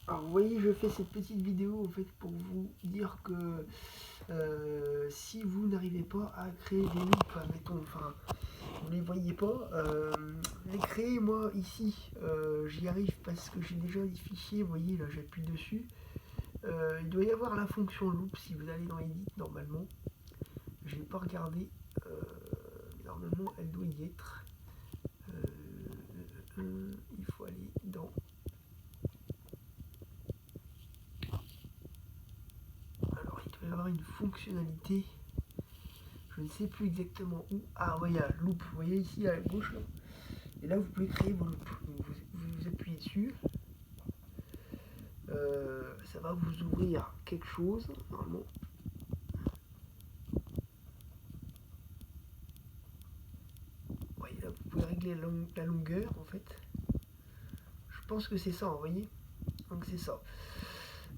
Alors vous voyez, je fais cette petite vidéo en fait pour vous dire que si vous n'arrivez pas à créer des loops, admettons, enfin vous les voyez pas, les créer moi ici, j'y arrive parce que j'ai déjà les fichiers, vous voyez là j'appuie dessus. Il doit y avoir la fonction loop si vous allez dans Edit normalement. Je n'ai pas regardé, normalement elle doit y être. Il faut aller dans... Alors il doit y avoir une fonctionnalité, je ne sais plus exactement où. Ah ouais, il y a loop, vous voyez ici à gauche là. Et là vous pouvez créer vos loops. Donc, vous appuyez dessus. Ça va vous ouvrir quelque chose normalement. Vous voyez là, vous pouvez régler la longueur en fait. Je pense que c'est ça, vous voyez. Donc c'est ça.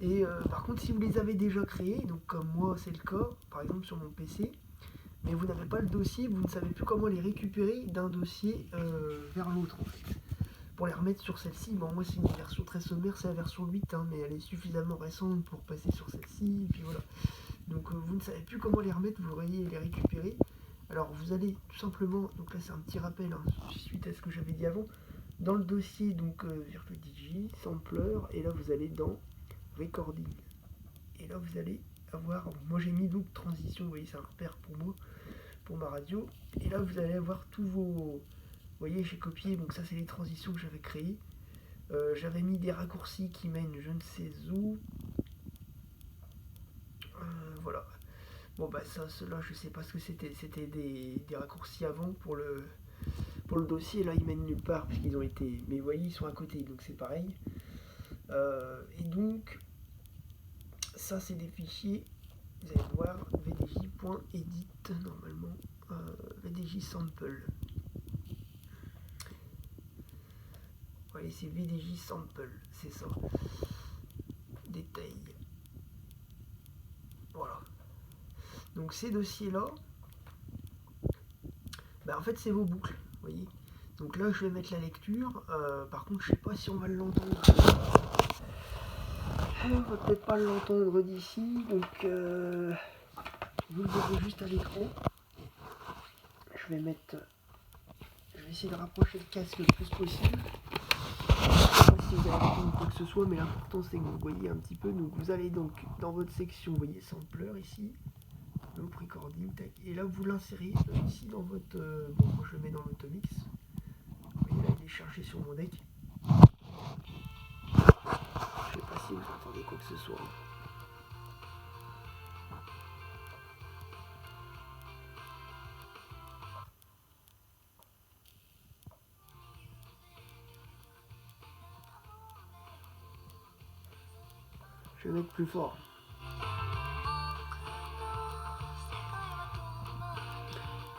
Et par contre, si vous les avez déjà créés, donc comme moi c'est le cas, par exemple sur mon PC, mais vous n'avez pas le dossier, vous ne savez plus comment les récupérer d'un dossier vers l'autre en fait. Pour les remettre sur celle-ci, bon moi c'est une version très sommaire, c'est la version 8, hein, mais elle est suffisamment récente pour passer sur celle-ci, et puis voilà. Donc vous ne savez plus comment les remettre, vous voyez les récupérer. Alors vous allez tout simplement, donc là c'est un petit rappel, hein, suite à ce que j'avais dit avant, dans le dossier donc Virtual DJ, Sampler, et là vous allez dans Recording. Et là vous allez avoir, moi j'ai mis loop transition, vous voyez c'est un repère pour moi, pour ma radio, et là vous allez avoir tous vos... Vous voyez j'ai copié, donc ça c'est les transitions que j'avais créées. J'avais mis des raccourcis qui mènent je ne sais où. Voilà. Bon bah ça, cela je sais pas ce que c'était. C'était des raccourcis avant pour le dossier. Là ils mènent nulle part puisqu'ils ont été... Mais vous voyez ils sont à côté donc c'est pareil. Et donc ça c'est des fichiers. Vous allez voir vdj.edit normalement. VDJ sample. Vous voyez c'est VDJ sample. C'est ça. Détail. Voilà. Donc ces dossiers-là, bah en fait c'est vos boucles, vous voyez. Donc là je vais mettre la lecture, par contre je sais pas si on va l'entendre. On va peut-être pas l'entendre d'ici, donc vous le verrez juste à l'écran. Je vais essayer de rapprocher le casque le plus possible. Je sais pas si vous avez entendu quoi que ce soit, mais l'important c'est que vous voyez un petit peu. Donc vous allez donc dans votre section, vous voyez sampler ici. Loop recording, tac. Et là vous l'insérez ici dans votre... bon, moi je le mets dans l'automix. Vous voyez là il est chargé sur mon deck. Je sais pas si vous entendez quoi que ce soit. Je vais mettre plus fort.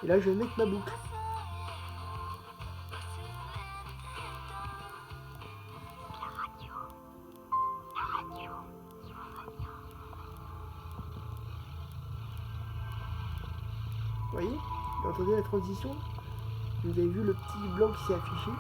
Et là je vais mettre ma boucle. Vous voyez? Vous entendez la transition? Vous avez vu le petit blanc qui s'est affiché?